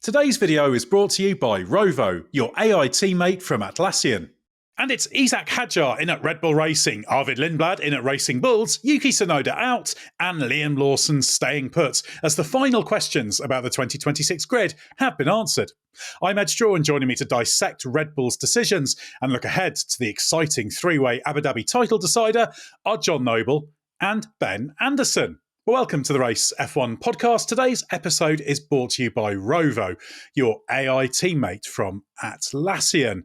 Today's video is brought to you by Rovo, your AI teammate from Atlassian. And it's Isack Hadjar in at Red Bull Racing, Arvid Lindblad in at Racing Bulls, Yuki Tsunoda out, and Liam Lawson staying put, as the final questions about the 2026 grid have been answered. I'm Edd Straw, and joining me to dissect Red Bull's decisions and look ahead to the exciting three-way Abu Dhabi title decider are John Noble and Ben Anderson. Welcome to the Race F1 podcast. Today's episode is brought to you by Rovo, your AI teammate from Atlassian.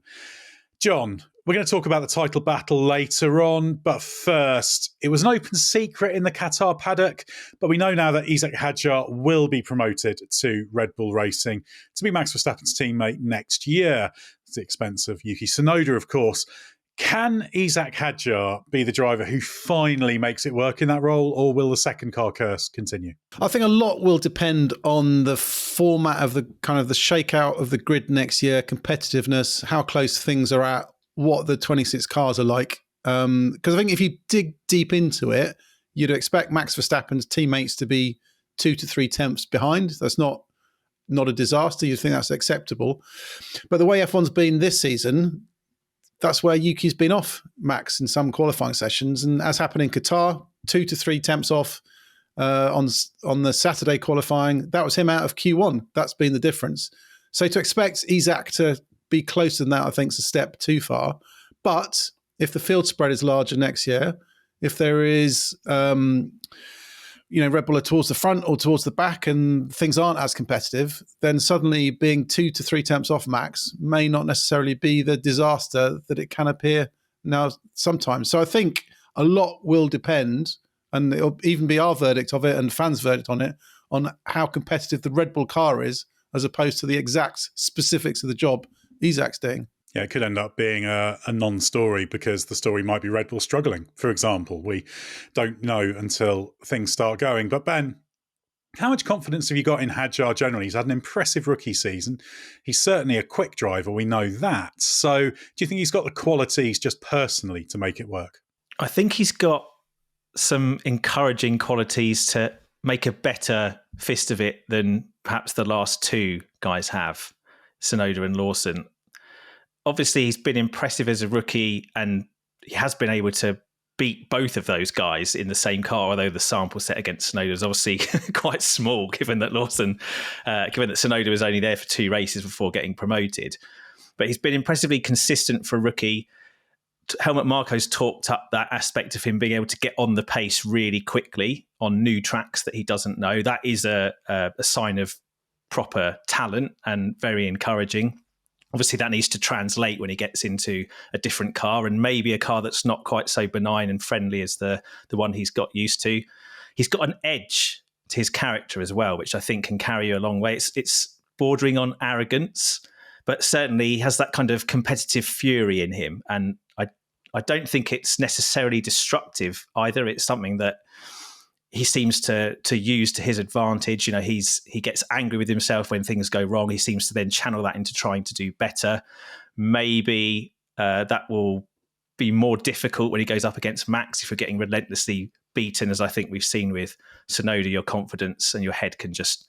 John, we're going to talk about the title battle later on, but first, it was an open secret in the Qatar paddock, but we know now that Isack Hadjar will be promoted to Red Bull Racing to be Max Verstappen's teammate next year, at the expense of Yuki Tsunoda, of course. Can Isack Hadjar be the driver who finally makes it work in that role, or will the second car curse continue? I think a lot will depend on the format of the kind of the shakeout of the grid next year, competitiveness, how close things are at, what the 26 cars are like. Because I think if you dig deep into it, you'd expect Max Verstappen's teammates to be 2 to 3 tenths behind. That's not a disaster. You'd think that's acceptable. But the way F1's been this season, that's where Yuki's been off Max in some qualifying sessions. And as happened in Qatar, 2 to 3 tenths off on the Saturday qualifying. That was him out of Q1. That's been the difference. So to expect Isack to be closer than that, I think, is a step too far. But if the field spread is larger next year, if there is, Red Bull are towards the front or towards the back and things aren't as competitive, then suddenly being 2 to 3 tenths off Max may not necessarily be the disaster that it can appear now sometimes. So I think a lot will depend, and it'll even be our verdict of it and fans' verdict on it, on how competitive the Red Bull car is, as opposed to the exact specifics of the job Isack's doing. Yeah, it could end up being a non-story because the story might be Red Bull struggling, for example. We don't know until things start going. But Ben, how much confidence have you got in Hadjar generally? He's had an impressive rookie season. He's certainly a quick driver, we know that. So do you think he's got the qualities just personally to make it work? I think he's got some encouraging qualities to make a better fist of it than perhaps the last two guys have, Tsunoda and Lawson. Obviously, he's been impressive as a rookie, and he has been able to beat both of those guys in the same car, although the sample set against Tsunoda is obviously quite small, given that Tsunoda was only there for 2 races before getting promoted. But he's been impressively consistent for a rookie. Helmut Marko's talked up that aspect of him being able to get on the pace really quickly on new tracks that he doesn't know. That is a sign of proper talent and very encouraging. Obviously, that needs to translate when he gets into a different car, and maybe a car that's not quite so benign and friendly as the one he's got used to. He's got an edge to his character as well, which I think can carry you a long way. It's bordering on arrogance, but certainly he has that kind of competitive fury in him. And I don't think it's necessarily destructive either. It's something that he seems to use to his advantage. He gets angry with himself when things go wrong. He seems to then channel that into trying to do better. Maybe that will be more difficult when he goes up against Max. If you're getting relentlessly beaten, as I think we've seen with Tsunoda, your confidence and your head can just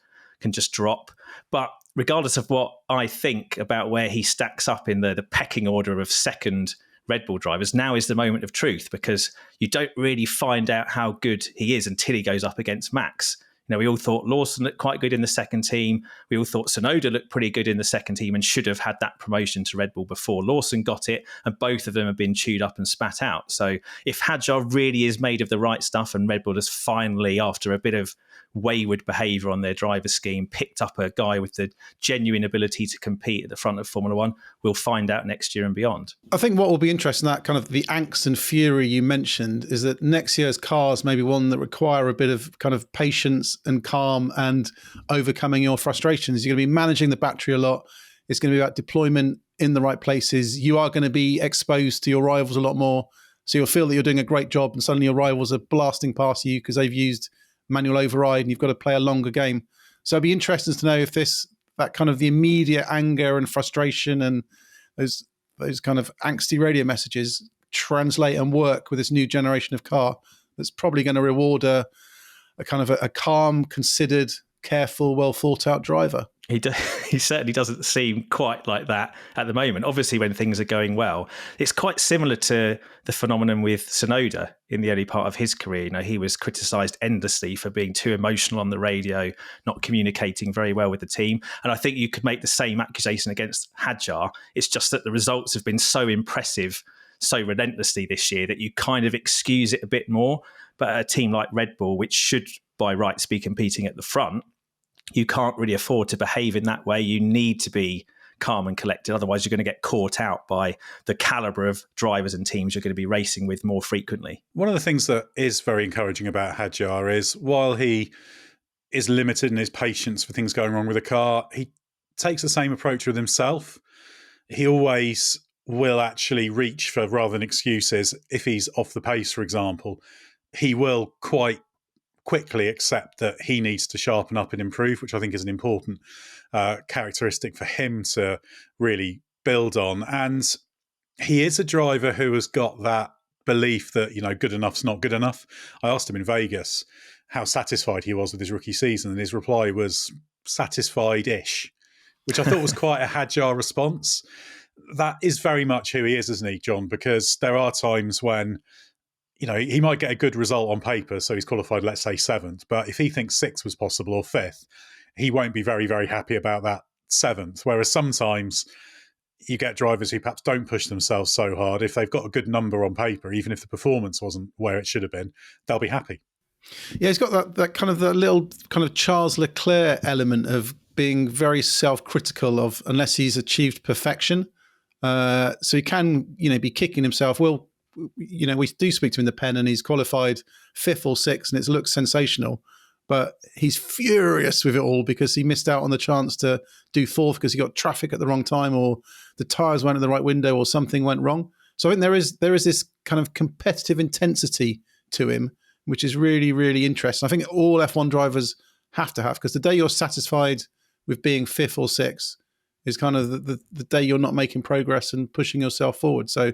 drop. But regardless of what I think about where he stacks up in the pecking order of second Red Bull drivers, now is the moment of truth, because you don't really find out how good he is until he goes up against Max. We all thought Lawson looked quite good in the second team. We all thought Tsunoda looked pretty good in the second team and should have had that promotion to Red Bull before Lawson got it. And both of them have been chewed up and spat out. So if Hadjar really is made of the right stuff and Red Bull has finally, after a bit of wayward behaviour on their driver scheme, picked up a guy with the genuine ability to compete at the front of Formula One, we'll find out next year and beyond. I think what will be interesting, that kind of the angst and fury you mentioned, is that next year's cars may be one that require a bit of kind of patience and calm and overcoming your frustrations. You're going to be managing the battery a lot. It's going to be about deployment in the right places. You are going to be exposed to your rivals a lot more. So you'll feel that you're doing a great job and suddenly your rivals are blasting past you because they've used manual override and you've got to play a longer game. So it'd be interesting to know if that kind of the immediate anger and frustration and those kind of angsty radio messages translate and work with this new generation of car that's probably going to reward a kind of a calm, considered, careful, well thought out driver. He certainly doesn't seem quite like that at the moment. Obviously, when things are going well, it's quite similar to the phenomenon with Tsunoda in the early part of his career. He was criticised endlessly for being too emotional on the radio, not communicating very well with the team. And I think you could make the same accusation against Hadjar. It's just that the results have been so impressive, so relentlessly this year that you kind of excuse it a bit more. But a team like Red Bull, which should by rights be competing at the front, you can't really afford to behave in that way. You need to be calm and collected. Otherwise, you're going to get caught out by the caliber of drivers and teams you're going to be racing with more frequently. One of the things that is very encouraging about Hadjar is while he is limited in his patience for things going wrong with a car, he takes the same approach with himself. He always will actually reach for, rather than excuses, if he's off the pace, for example, he will quite quickly accept that he needs to sharpen up and improve, which I think is an important characteristic for him to really build on. And he is a driver who has got that belief that, good enough's not good enough. I asked him in Vegas how satisfied he was with his rookie season, and his reply was satisfied-ish, which I thought was quite a Hadjar response. That is very much who he is, isn't he, John? Because there are times when he might get a good result on paper, so he's qualified, let's say, 7th. But if he thinks 6th was possible or 5th, he won't be very, very happy about that 7th. Whereas sometimes you get drivers who perhaps don't push themselves so hard. If they've got a good number on paper, even if the performance wasn't where it should have been, they'll be happy. Yeah, he's got that kind of the little kind of Charles Leclerc element of being very self-critical of unless he's achieved perfection. So he can, be kicking himself. Well, we do speak to him in the pen and he's qualified 5th or 6th and it looks sensational, but he's furious with it all because he missed out on the chance to do 4th because he got traffic at the wrong time or the tyres went in the right window or something went wrong. So I think there is this kind of competitive intensity to him, which is really, really interesting. I think all F1 drivers have to have, because the day you're satisfied with being 5th or 6th is kind of the day you're not making progress and pushing yourself forward. So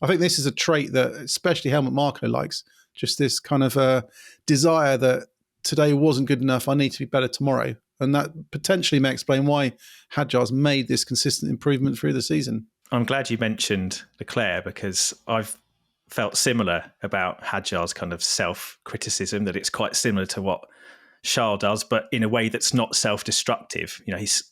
I think this is a trait that especially Helmut Marko likes, just this kind of desire that today wasn't good enough, I need to be better tomorrow. And that potentially may explain why Hadjar's made this consistent improvement through the season. I'm glad you mentioned Leclerc because I've felt similar about Hadjar's kind of self-criticism, that it's quite similar to what Charles does, but in a way that's not self-destructive.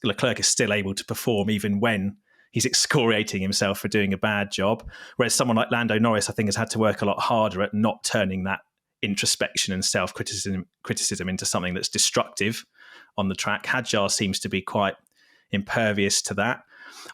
Leclerc is still able to perform even when he's excoriating himself for doing a bad job. Whereas someone like Lando Norris, I think, has had to work a lot harder at not turning that introspection and self-criticism into something that's destructive on the track. Hadjar seems to be quite impervious to that.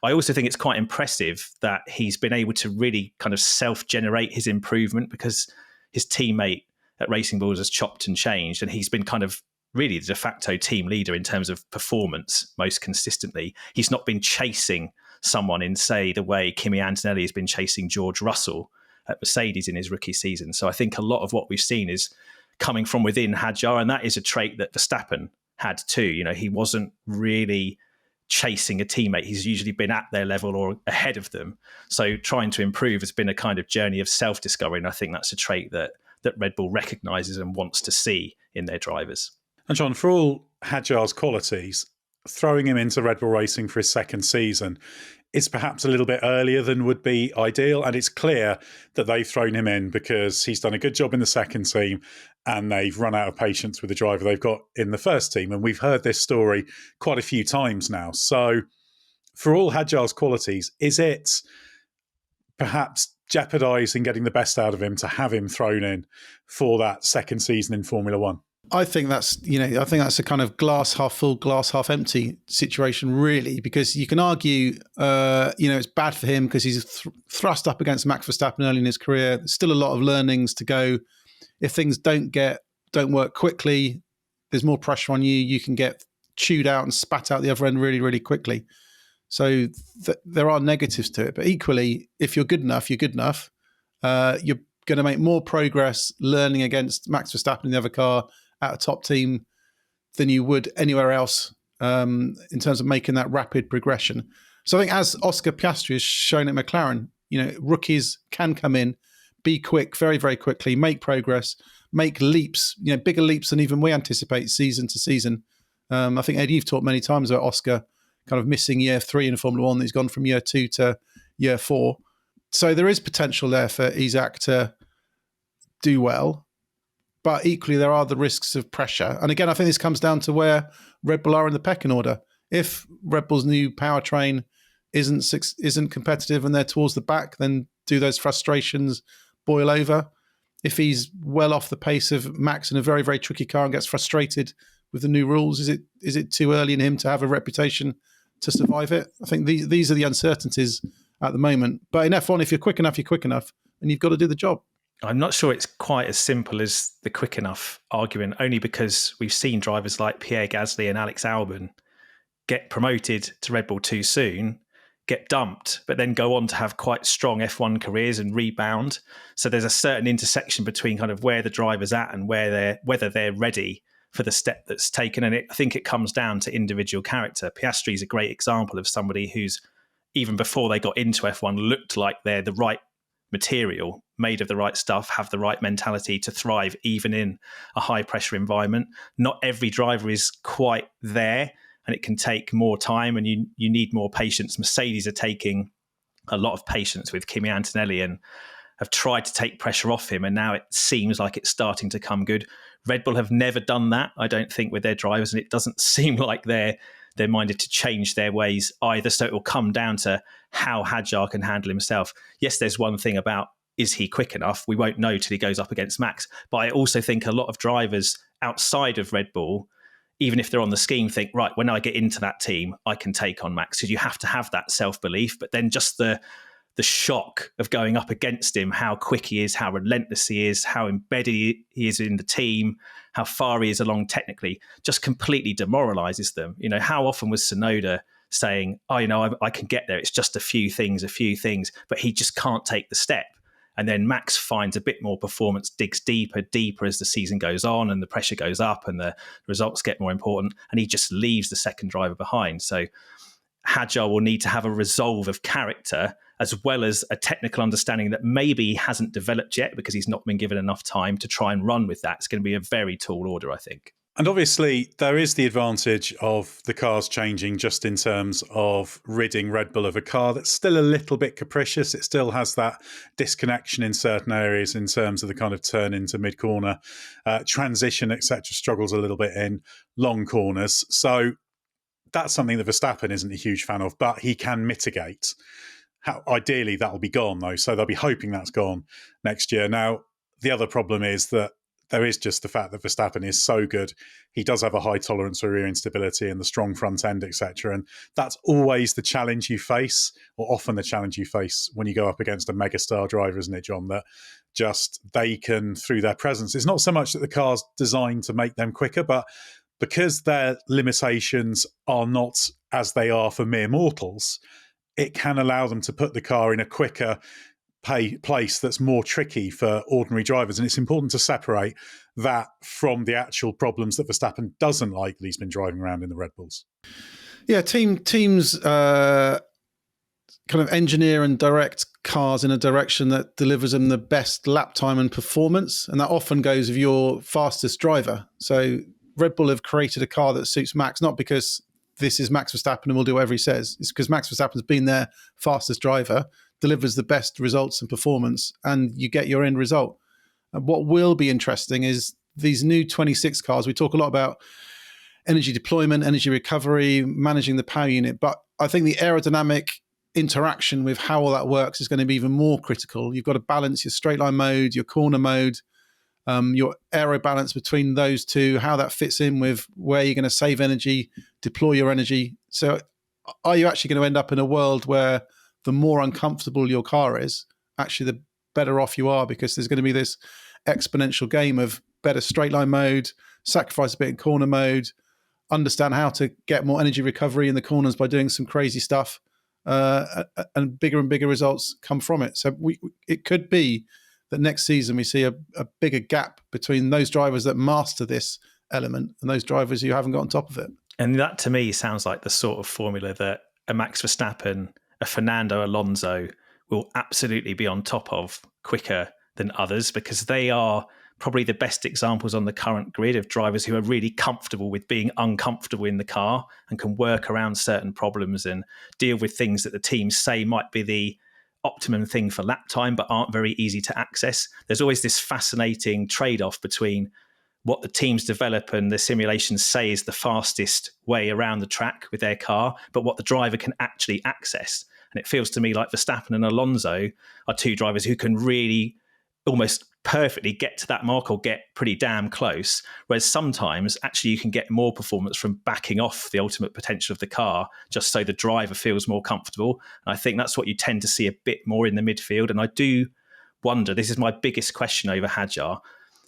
I also think it's quite impressive that he's been able to really kind of self-generate his improvement, because his teammate at Racing Bulls has chopped and changed, and he's been kind of really the de facto team leader in terms of performance most consistently. He's not been chasing someone in, say, the way Kimi Antonelli has been chasing George Russell at Mercedes in his rookie season. So I think a lot of what we've seen is coming from within Hadjar, and that is a trait that Verstappen had too. He wasn't really chasing a teammate. He's usually been at their level or ahead of them. So trying to improve has been a kind of journey of self-discovery, and I think that's a trait that Red Bull recognises and wants to see in their drivers. And John, for all Hadjar's qualities, throwing him into Red Bull Racing for his 2nd season is perhaps a little bit earlier than would be ideal. And it's clear that they've thrown him in because he's done a good job in the 2nd team and they've run out of patience with the driver they've got in the 1st team. And we've heard this story quite a few times now. So for all Hadjar's qualities, is it perhaps jeopardising getting the best out of him to have him thrown in for that 2nd season in Formula One? I think that's a kind of glass half full, glass half empty situation, really, because you can argue, it's bad for him because he's thrust up against Max Verstappen early in his career. There's still a lot of learnings to go. If things don't work quickly, there's more pressure on you. You can get chewed out and spat out the other end really, really quickly. So there are negatives to it. But equally, if you're good enough, you're good enough. You're going to make more progress learning against Max Verstappen in the other car at a top team than you would anywhere else in terms of making that rapid progression. So I think as Oscar Piastri has shown at McLaren, rookies can come in, be quick very, very quickly, make progress, make leaps, bigger leaps than even we anticipate season to season. I think, Ed, you've talked many times about Oscar kind of missing year 3 in Formula 1. He's gone from year 2 to year 4. So there is potential there for Isack to do well. But equally, there are the risks of pressure. And again, I think this comes down to where Red Bull are in the pecking order. If Red Bull's new powertrain isn't competitive and they're towards the back, then do those frustrations boil over? If he's well off the pace of Max in a very, very tricky car and gets frustrated with the new rules, is it too early in him to have a reputation to survive it? I think these are the uncertainties at the moment. But in F1, if you're quick enough, you're quick enough, and you've got to do the job. I'm not sure it's quite as simple as the quick enough argument, only because we've seen drivers like Pierre Gasly and Alex Albon get promoted to Red Bull too soon, get dumped, but then go on to have quite strong F1 careers and rebound. So there's a certain intersection between kind of where the driver's at and whether they're ready for the step that's taken. And I think it comes down to individual character. Piastri is a great example of somebody who's, even before they got into F1, looked like they're the right material, made of the right stuff, have the right mentality to thrive even in a high pressure environment. Not every driver is quite there, and it can take more time, and you need more patience. Mercedes are taking a lot of patience with Kimi Antonelli and have tried to take pressure off him, and now it seems like it's starting to come good. Red Bull have never done that, I don't think, with their drivers, and it doesn't seem like they're minded to change their ways either. So it will come down to how Hadjar can handle himself. Yes, there's one thing about, is he quick enough? We won't know till he goes up against Max. But I also think a lot of drivers outside of Red Bull, even if they're on the scheme, think, right, when I get into that team, I can take on Max. Because you have to have that self-belief. But then just the shock of going up against him, how quick he is, how relentless he is, how embedded he is in the team, how far he is along technically, just completely demoralizes them. You know, how often was Tsunoda saying, oh, you know, I can get there. It's just a few things, but he just can't take the step. And then Max finds a bit more performance, digs deeper as the season goes on and the pressure goes up and the results get more important. And he just leaves the second driver behind. So Hadjar will need to have a resolve of character as well as a technical understanding that maybe he hasn't developed yet because he's not been given enough time to try and run with that. It's going to be a very tall order, I think. And obviously, there is the advantage of the cars changing just in terms of ridding Red Bull of a car that's still a little bit capricious. It still has that disconnection in certain areas in terms of the kind of turn into mid-corner, transition, etc. Struggles a little bit in long corners. So that's something that Verstappen isn't a huge fan of, but he can mitigate. Ideally, that will be gone, though. So they'll be hoping that's gone next year. Now, the other problem is that there is just the fact that Verstappen is so good. He does have a high tolerance for rear instability and the strong front end, etc. And that's always the challenge you face, or often the challenge you face when you go up against a megastar driver, isn't it, John? That just they can, through their presence, it's not so much that the car's designed to make them quicker, but because their limitations are not as they are for mere mortals, it can allow them to put the car in a quicker place that's more tricky for ordinary drivers. And it's important to separate that from the actual problems that Verstappen doesn't like that he's been driving around in the Red Bulls. Yeah, teams kind of engineer and direct cars in a direction that delivers them the best lap time and performance. And that often goes with your fastest driver. So Red Bull have created a car that suits Max, not because this is Max Verstappen and will do whatever he says. It's because Max Verstappen's been their fastest driver, delivers the best results and performance, and you get your end result. And what will be interesting is these new 26 cars. We talk a lot about energy deployment, energy recovery, managing the power unit, but I think the aerodynamic interaction with how all that works is going to be even more critical. You've got to balance your straight line mode, your corner mode, your aero balance between those two, how that fits in with where you're going to save energy, deploy your energy. So are you actually going to end up in a world where the more uncomfortable your car is, actually the better off you are, because there's going to be this exponential game of better straight line mode, sacrifice a bit in corner mode, understand how to get more energy recovery in the corners by doing some crazy stuff, and bigger results come from it. So it could be that next season we see a bigger gap between those drivers that master this element and those drivers who haven't got on top of it. And that, to me, sounds like the sort of formula that a Max Verstappen, a Fernando Alonso will absolutely be on top of quicker than others, because they are probably the best examples on the current grid of drivers who are really comfortable with being uncomfortable in the car and can work around certain problems and deal with things that the teams say might be the optimum thing for lap time but aren't very easy to access. There's always this fascinating trade-off between what the teams develop and the simulations say is the fastest way around the track with their car, but what the driver can actually access. And it feels to me like Verstappen and Alonso are two drivers who can really almost perfectly get to that mark or get pretty damn close. Whereas sometimes actually you can get more performance from backing off the ultimate potential of the car just so the driver feels more comfortable. And I think that's what you tend to see a bit more in the midfield. And I do wonder, this is my biggest question over Hadjar,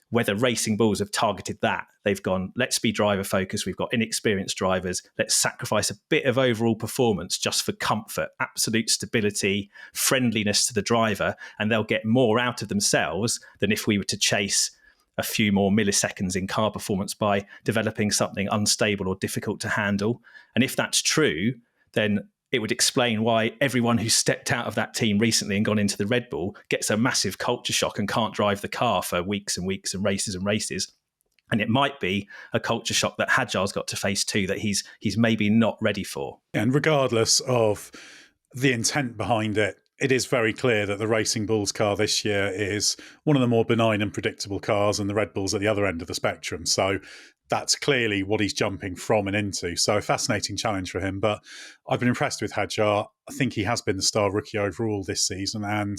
whether Racing Bulls have targeted that. They've gone, let's be driver focused. We've got inexperienced drivers. Let's sacrifice a bit of overall performance just for comfort, absolute stability, friendliness to the driver, and they'll get more out of themselves than if we were to chase a few more milliseconds in car performance by developing something unstable or difficult to handle. And if that's true, then it would explain why everyone who stepped out of that team recently and gone into the Red Bull gets a massive culture shock and can't drive the car for weeks and weeks and races and races. And it might be a culture shock that Hadjar's got to face too, that he's maybe not ready for. And regardless of the intent behind it, it is very clear that the Racing Bulls car this year is one of the more benign and predictable cars, and the Red Bull's at the other end of the spectrum. So that's clearly what he's jumping from and into. So a fascinating challenge for him. But I've been impressed with Hadjar. I think he has been the star rookie overall this season. And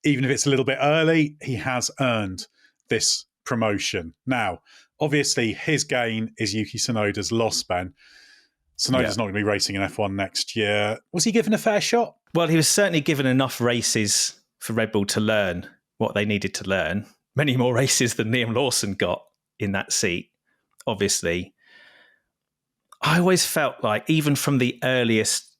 even if it's a little bit early, he has earned this promotion. Now, obviously, his gain is Yuki Tsunoda's loss, Ben. Tsunoda's not going to be racing in F1 next year. Was he given a fair shot? Well, he was certainly given enough races for Red Bull to learn what they needed to learn. Many more races than Liam Lawson got in that seat. Obviously, I always felt like even from the earliest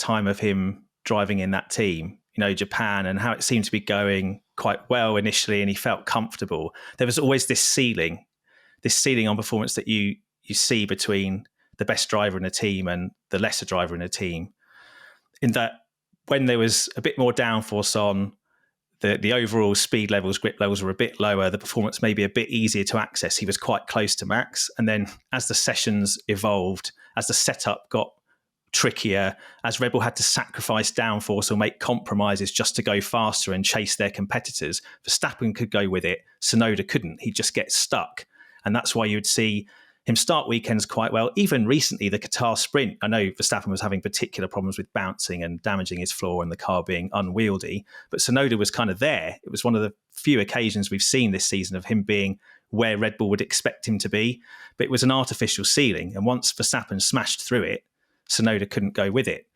time of him driving in that team, Japan, and how it seemed to be going quite well initially and he felt comfortable, there was always this ceiling on performance that you see between the best driver in a team and the lesser driver in a team, in that when there was a bit more downforce on, the overall speed levels, grip levels were a bit lower, the performance may be a bit easier to access. He was quite close to max. And then as the sessions evolved, as the setup got trickier, as Red Bull had to sacrifice downforce or make compromises just to go faster and chase their competitors, Verstappen could go with it, Tsunoda couldn't. He'd just get stuck. And that's why you would see him start weekends quite well. Even recently, the Qatar sprint, I know Verstappen was having particular problems with bouncing and damaging his floor and the car being unwieldy, but Tsunoda was kind of there. It was one of the few occasions we've seen this season of him being where Red Bull would expect him to be, but it was an artificial ceiling. And once Verstappen smashed through it, Tsunoda couldn't go with it.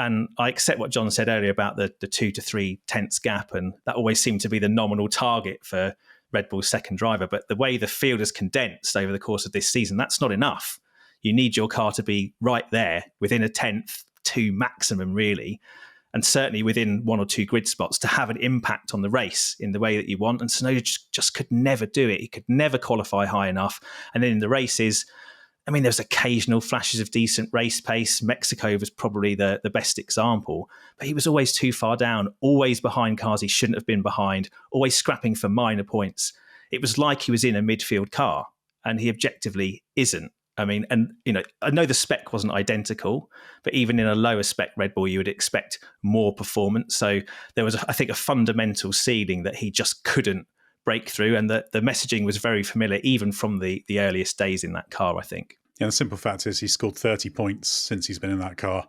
And I accept what John said earlier about the 2 to 3 tenths gap, and that always seemed to be the nominal target for Red Bull's second driver. But the way the field has condensed over the course of this season, that's not enough. You need your car to be right there within a tenth to maximum, really, and certainly within 1 or 2 grid spots to have an impact on the race in the way that you want. And Tsunoda just could never do it. He could never qualify high enough. And then in the races, I mean, there's occasional flashes of decent race pace. Mexico was probably the best example, but he was always too far down, always behind cars he shouldn't have been behind, always scrapping for minor points. It was like he was in a midfield car, and he objectively isn't. I mean, and I know the spec wasn't identical, but even in a lower spec Red Bull, you would expect more performance. So there was, I think, a fundamental ceiling that he just couldn't break through, and the messaging was very familiar even from the earliest days in that car, I think. Yeah, the simple fact is he's scored 30 points since he's been in that car,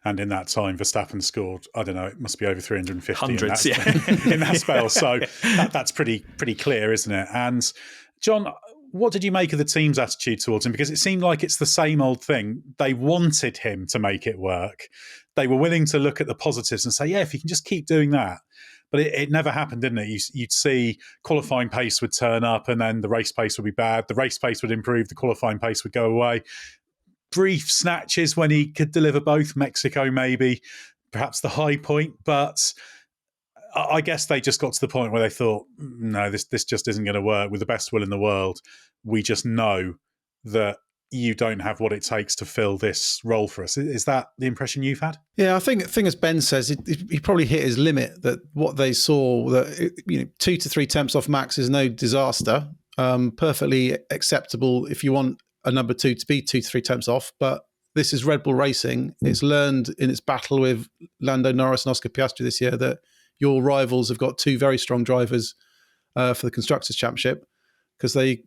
and in that time Verstappen scored, I don't know, it must be over 350 hundreds in that spell. So that's pretty clear, isn't it? And John, what did you make of the team's attitude towards him? Because it seemed like it's the same old thing. They wanted him to make it work. They were willing to look at the positives and say, yeah, if you can just keep doing that. But it never happened, didn't it? You'd see qualifying pace would turn up and then the race pace would be bad. The race pace would improve, the qualifying pace would go away. Brief snatches when he could deliver both. Mexico maybe, perhaps the high point. But I guess they just got to the point where they thought, no, this just isn't going to work. With the best will in the world, we just know that you don't have what it takes to fill this role for us. Is that the impression you've had? Yeah, I think as Ben says, he probably hit his limit. That what they saw, that 2 to 3 tenths off Max is no disaster. Perfectly acceptable if you want a number 2 to be 2 to 3 tenths off. But this is Red Bull Racing. It's learned in its battle with Lando Norris and Oscar Piastri this year that your rivals have got 2 very strong drivers for the Constructors' Championship, because they,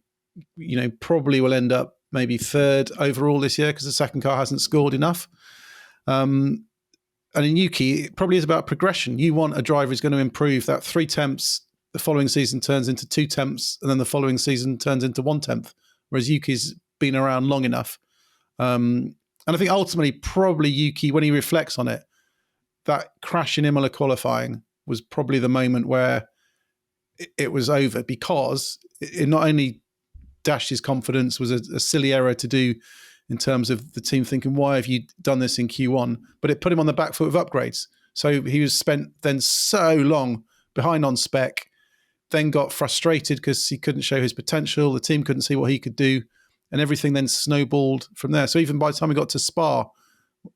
probably will end up maybe 3rd overall this year because the second car hasn't scored enough. And in Yuki, it probably is about progression. You want a driver who's going to improve. That 3 tenths the following season turns into 2 tenths, and then the following season turns into 1 tenth, whereas Yuki's been around long enough. And I think ultimately, probably Yuki, when he reflects on it, that crash in Imola qualifying was probably the moment where it was over, because it not only dashed his confidence, was a silly error to do in terms of the team thinking, why have you done this in Q1? But it put him on the back foot with upgrades. So he was spent then so long behind on spec, then got frustrated because he couldn't show his potential. The team couldn't see what he could do, and everything then snowballed from there. So even by the time he got to Spa,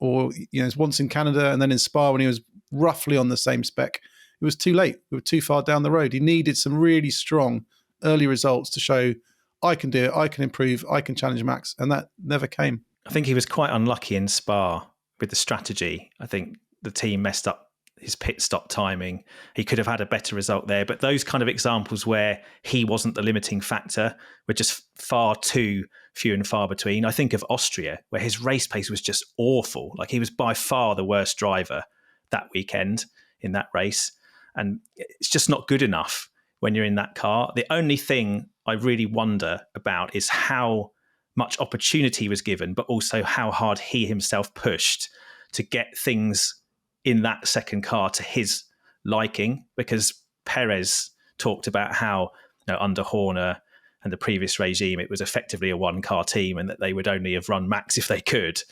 or once in Canada and then in Spa when he was roughly on the same spec, it was too late. We were too far down the road. He needed some really strong early results to show, I can do it, I can improve, I can challenge Max, and that never came. I think he was quite unlucky in Spa with the strategy. I think the team messed up his pit stop timing. He could have had a better result there, but those kind of examples where he wasn't the limiting factor were just far too few and far between. I think of Austria, where his race pace was just awful. Like, he was by far the worst driver that weekend in that race, and it's just not good enough when you're in that car. The only thing I really wonder about is how much opportunity was given, but also how hard he himself pushed to get things in that second car to his liking, because Perez talked about how under Horner and the previous regime, it was effectively a one-car team and that they would only have run Max if they could.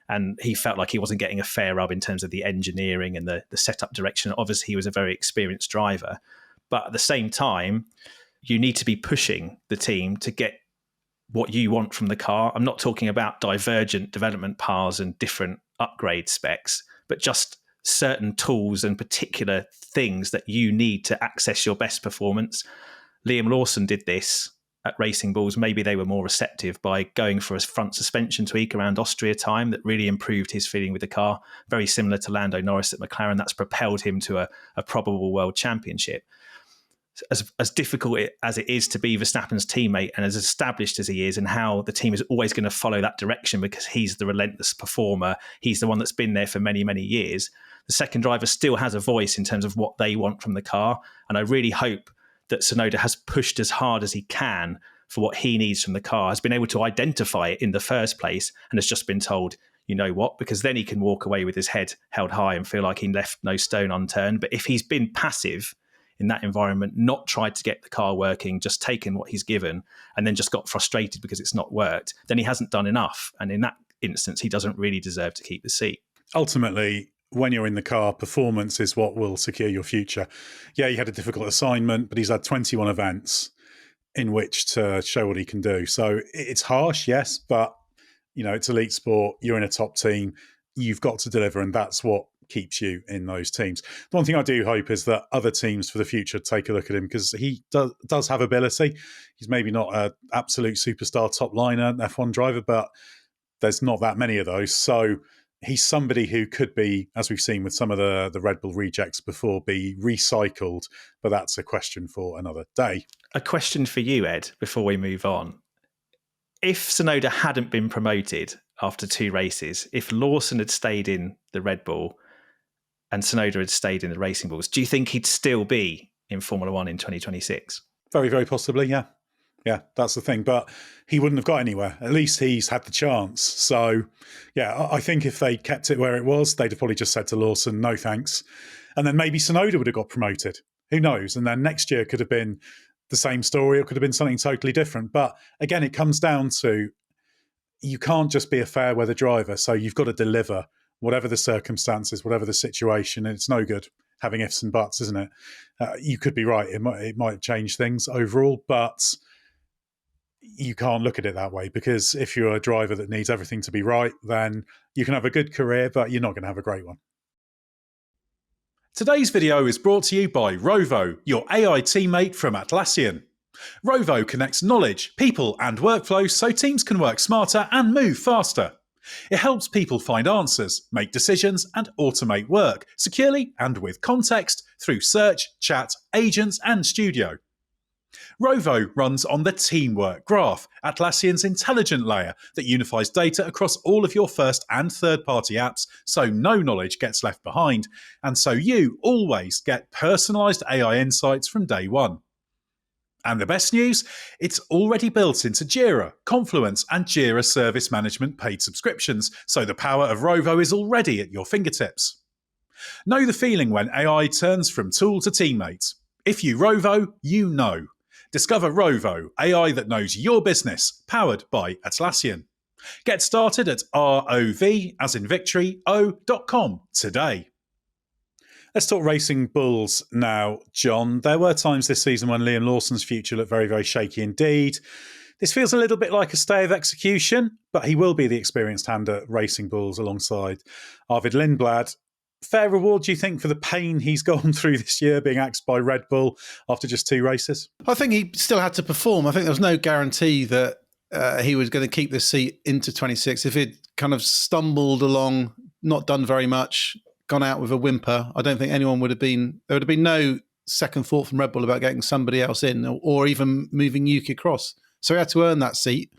And he felt like he wasn't getting a fair rub in terms of the engineering and the setup direction. Obviously, he was a very experienced driver. But at the same time, you need to be pushing the team to get what you want from the car. I'm not talking about divergent development paths and different upgrade specs, but just certain tools and particular things that you need to access your best performance. Liam Lawson did this at Racing Bulls. Maybe they were more receptive by going for a front suspension tweak around Austria time that really improved his feeling with the car. Very similar to Lando Norris at McLaren. That's propelled him to a probable world championship. As difficult as it is to be Verstappen's teammate, and as established as he is, and how the team is always going to follow that direction because he's the relentless performer, he's the one that's been there for many, many years, the second driver still has a voice in terms of what they want from the car. And I really hope that Tsunoda has pushed as hard as he can for what he needs from the car, has been able to identify it in the first place, and has just been told, you know what, because then he can walk away with his head held high and feel like he left no stone unturned. But if he's been passive in that environment, not tried to get the car working, just taken what he's given, and then just got frustrated because it's not worked, then he hasn't done enough. And in that instance, he doesn't really deserve to keep the seat. Ultimately, when you're in the car, performance is what will secure your future. Yeah, he had a difficult assignment, but he's had 21 events in which to show what he can do. So it's harsh, yes, but it's elite sport. You're in a top team. You've got to deliver, and that's what keeps you in those teams. The one thing I do hope is that other teams for the future take a look at him, because he does have ability. He's maybe not an absolute superstar top liner F1 driver, but there's not that many of those. So he's somebody who could be, as we've seen with some of the Red Bull rejects before, be recycled, but that's a question for another day. A question for you, Ed, before we move on. If Tsunoda hadn't been promoted after 2 races, if Lawson had stayed in the Red Bull and Tsunoda had stayed in the Racing Bulls, do you think he'd still be in Formula One in 2026? Very, very possibly, yeah. Yeah, that's the thing. But he wouldn't have got anywhere. At least he's had the chance. So, yeah, I think if they kept it where it was, they'd have probably just said to Lawson, no thanks. And then maybe Tsunoda would have got promoted. Who knows? And then next year could have been the same story, or could have been something totally different. But again, it comes down to, you can't just be a fair weather driver. So you've got to deliver whatever the circumstances, whatever the situation. And it's no good having ifs and buts, isn't it? You could be right. It might change things overall, but you can't look at it that way, because if you're a driver that needs everything to be right, then you can have a good career, but you're not going to have a great one. Today's video is brought to you by Rovo, your AI teammate from Atlassian. Rovo connects knowledge, people, and workflows so teams can work smarter and move faster. It helps people find answers, make decisions, and automate work securely and with context through search, chat, agents, and studio. Rovo runs on the Teamwork Graph, Atlassian's intelligent layer that unifies data across all of your first and third-party apps so no knowledge gets left behind, and so you always get personalised AI insights from day one. And the best news? It's already built into Jira, Confluence, and Jira Service Management paid subscriptions, so the power of Rovo is already at your fingertips. Know the feeling when AI turns from tool to teammate. If you Rovo, you know. Discover Rovo, AI that knows your business, powered by Atlassian. Get started at ROV, as in victory, o.com today. Let's talk Racing Bulls now, John. There were times this season when Liam Lawson's future looked very, very shaky indeed. This feels a little bit like a stay of execution, but he will be the experienced hand at Racing Bulls alongside Arvid Lindblad. Fair reward, do you think, for the pain he's gone through this year being axed by Red Bull after just 2 races? I think he still had to perform. I think there was no guarantee that he was going to keep this seat into 26. If he'd kind of stumbled along, not done very much, gone out with a whimper, I don't think anyone would have been... There would have been no second thought from Red Bull about getting somebody else in or even moving Yuki across. So he had to earn that seat.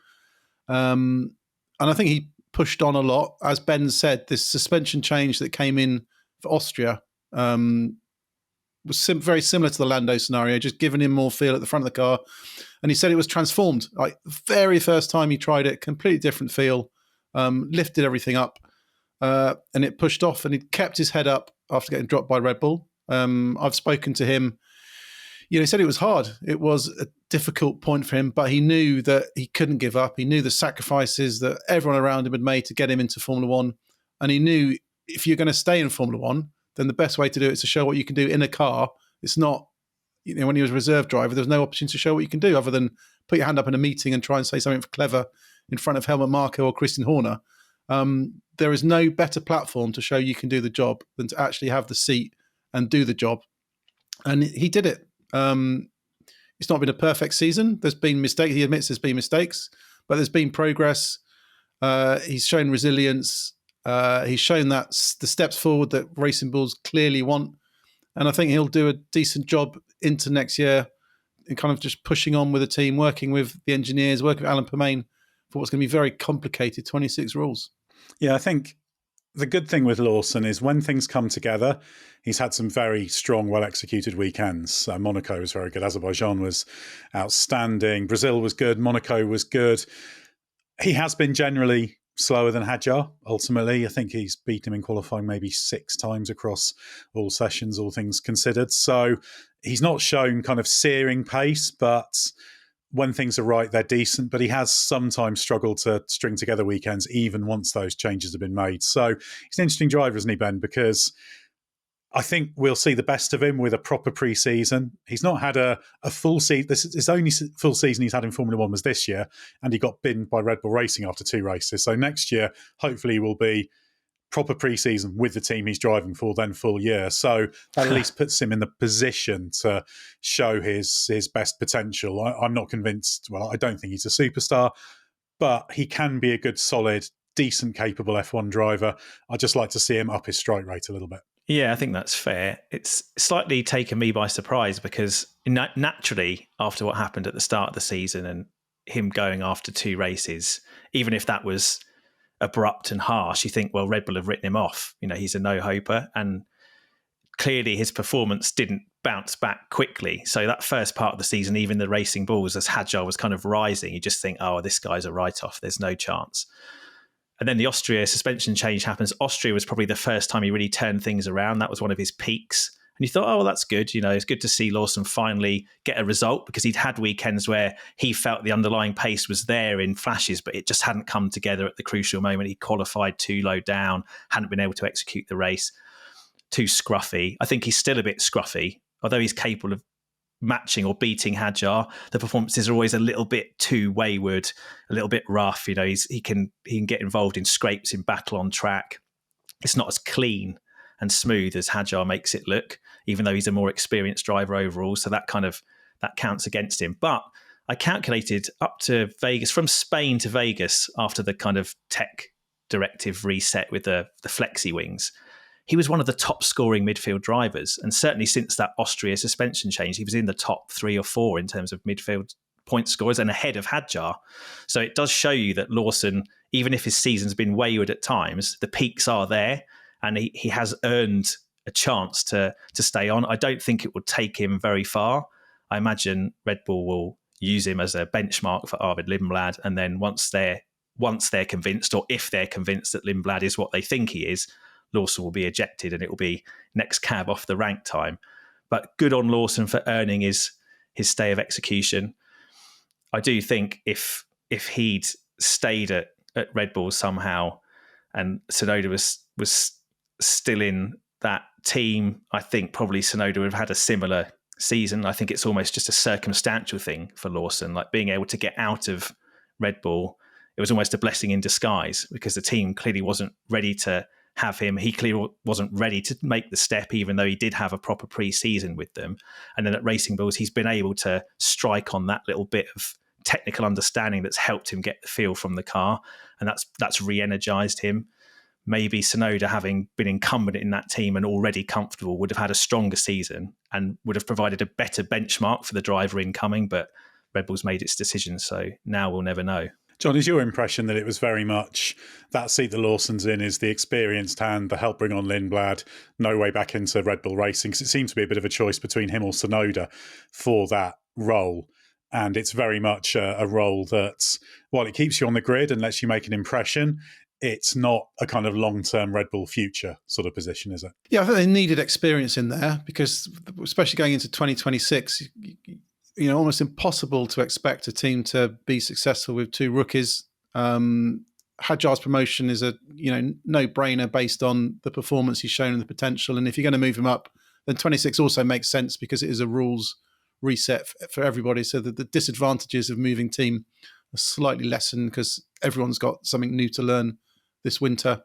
And I think he pushed on a lot. As Ben said, this suspension change that came in for Austria was very similar to the Lando scenario, just giving him more feel at the front of the car. And he said it was transformed. Like the very first time he tried it, completely different feel, lifted everything up, and it pushed off. And he kept his head up after getting dropped by Red Bull. I've spoken to him. You know, he said it was hard. It was a difficult point for him, but he knew that he couldn't give up. He knew the sacrifices that everyone around him had made to get him into Formula One. And he knew if you're going to stay in Formula One, then the best way to do it is to show what you can do in a car. It's not, you know, when he was a reserve driver, there's no opportunity to show what you can do other than put your hand up in a meeting and try and say something clever in front of Helmut Marko or Christian Horner. There is no better platform to show you can do the job than to actually have the seat and do the job. And he did it. It's not been a perfect season. There's been mistakes. He admits there's been mistakes, but there's been progress. He's shown resilience. He's shown that the steps forward that Racing Bulls clearly want. And I think he'll do a decent job into next year in kind of just pushing on with the team, working with the engineers, working with Alan Permain for what's going to be very complicated 26 rules. Yeah, I think the good thing with Lawson is when things come together, he's had some very strong, well-executed weekends. Monaco was very good. Azerbaijan was outstanding. Brazil was good. Monaco was good. He has been generally slower than Hadjar, ultimately. I think he's beaten him in qualifying maybe 6 times across all sessions, all things considered. So he's not shown kind of searing pace, but when things are right, they're decent. But he has sometimes struggled to string together weekends, even once those changes have been made. So he's an interesting driver, isn't he, Ben? Because I think we'll see the best of him with a proper pre-season. He's not had a full season. His only full season he's had in Formula One was this year, and he got binned by Red Bull Racing after 2 races. So next year, hopefully, will be proper pre-season with the team he's driving for, then full year. So that at least puts him in the position to show his best potential. I'm not convinced. Well, I don't think he's a superstar, but he can be a good, solid, decent, capable F1 driver. I'd just like to see him up his strike rate a little bit. Yeah, I think that's fair. It's slightly taken me by surprise because naturally, after what happened at the start of the season and him going after 2 races, even if that was abrupt and harsh, you think, well, Red Bull have written him off. You know, he's a no-hoper. And clearly his performance didn't bounce back quickly. So that first part of the season, even the Racing Bulls, as Hadjar was kind of rising, you just think, oh, this guy's a write-off. There's no chance. And then the Austria suspension change happens. Austria was probably the first time he really turned things around. That was one of his peaks. And you thought, oh, well, that's good. You know, it's good to see Lawson finally get a result because he'd had weekends where he felt the underlying pace was there in flashes, but it just hadn't come together at the crucial moment. He qualified too low down, hadn't been able to execute the race, too scruffy. I think he's still a bit scruffy, although he's capable of matching or beating Hadjar, the performances are always a little bit too wayward, a little bit rough. You know, he can get involved in scrapes in battle on track. It's not as clean and smooth as Hadjar makes it look, even though he's a more experienced driver overall. So that counts against him. But I calculated up to Vegas, from Spain to Vegas, after the kind of tech directive reset with the flexi wings, he was one of the top scoring midfield drivers. And certainly since that Austria suspension change, he was in the top 3 or 4 in terms of midfield point scorers and ahead of Hadjar. So it does show you that Lawson, even if his season's been wayward at times, the peaks are there and he has earned a chance to stay on. I don't think it will take him very far. I imagine Red Bull will use him as a benchmark for Arvid Lindblad. And then once they're convinced, or if they're convinced that Lindblad is what they think he is, Lawson will be ejected and it will be next cab off the rank time. But good on Lawson for earning his stay of execution. I do think if he'd stayed at Red Bull somehow and Tsunoda was still in that team, I think probably Tsunoda would have had a similar season. I think it's almost just a circumstantial thing for Lawson, like being able to get out of Red Bull. It was almost a blessing in disguise because the team clearly wasn't ready to have him. He clearly wasn't ready to make the step, even though he did have a proper pre-season with them. And then at Racing Bulls, he's been able to strike on that little bit of technical understanding that's helped him get the feel from the car. And that's re-energized him. Maybe Tsunoda, having been incumbent in that team and already comfortable, would have had a stronger season and would have provided a better benchmark for the driver incoming. But Red Bull's made its decision, so now we'll never know. John, is your impression that it was very much that seat that Lawson's in is the experienced hand, the help bring on Lindblad, no way back into Red Bull Racing? Because it seemed to be a bit of a choice between him or Tsunoda for that role. And it's very much a role that, while it keeps you on the grid and lets you make an impression, it's not a kind of long-term Red Bull future sort of position, is it? Yeah, I think they needed experience in there because, especially going into 2026, almost impossible to expect a team to be successful with 2 rookies. Hadjar's promotion is a no-brainer based on the performance he's shown and the potential. And if you're going to move him up, then 26 also makes sense because it is a rules reset for everybody. So that the disadvantages of moving team are slightly lessened because everyone's got something new to learn this winter.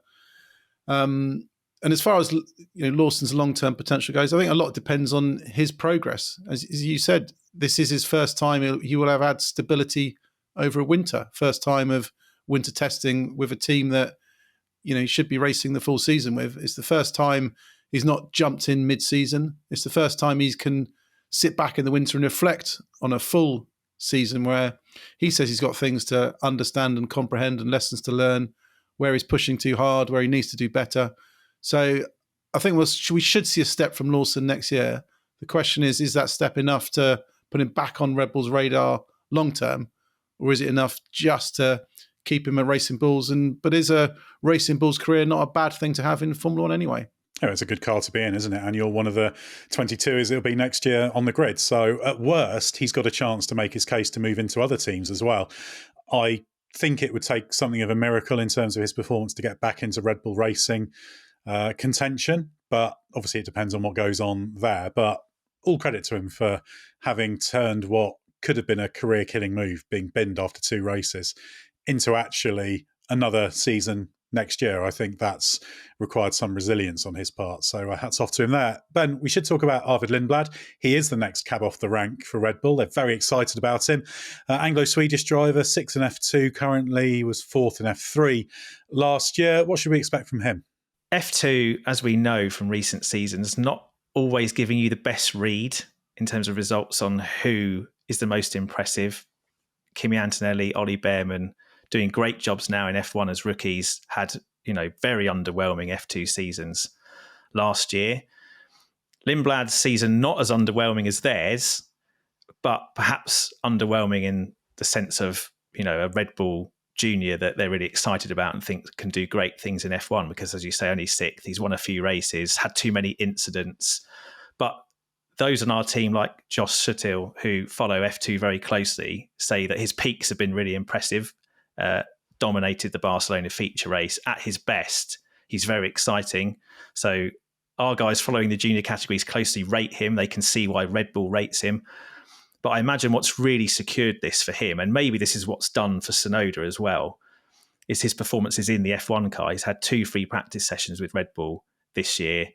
And as far as Lawson's long-term potential goes, I think a lot depends on his progress. As you said, this is his first time he will have had stability over a winter. First time of winter testing with a team that he should be racing the full season with. It's the first time he's not jumped in mid-season. It's the first time he can sit back in the winter and reflect on a full season where he says he's got things to understand and comprehend and lessons to learn, where he's pushing too hard, where he needs to do better. So I think we should see a step from Lawson next year. The question is that step enough to put him back on Red Bull's radar long term, or is it enough just to keep him at Racing Bulls? But is a Racing Bulls career not a bad thing to have in Formula One anyway? Oh, it's a good car to be in, isn't it? And you're one of the 22 as it'll be next year on the grid. So at worst, he's got a chance to make his case to move into other teams as well. I think it would take something of a miracle in terms of his performance to get back into Red Bull Racing contention, but obviously it depends on what goes on there. But all credit to him for having turned what could have been a career-killing move, being binned after 2 races, into actually another season next year. I think that's required some resilience on his part. So hats off to him there. Ben, we should talk about Arvid Lindblad. He is the next cab off the rank for Red Bull. They're very excited about him. Anglo-Swedish driver, 6th in F2 currently. He was 4th in F3 last year. What should we expect from him? F2, as we know from recent seasons, not always giving you the best read in terms of results on who is the most impressive. Kimi Antonelli, Ollie Behrman, doing great jobs now in F1 as rookies, had, very underwhelming F2 seasons last year. Lindblad's season not as underwhelming as theirs, but perhaps underwhelming in the sense of, a Red Bull junior that they're really excited about and think can do great things in F1 because, as you say, only 6th. He's won a few races, had too many incidents. But those on our team, like Josh Sutil, who follow F2 very closely, say that his peaks have been really impressive. Dominated the Barcelona feature race at his best. He's very exciting. So our guys following the junior categories closely rate him. They can see why Red Bull rates him. But I imagine what's really secured this for him, and maybe this is what's done for Tsunoda as well, is his performances in the F1 car. He's had 2 free practice sessions with Red Bull this year.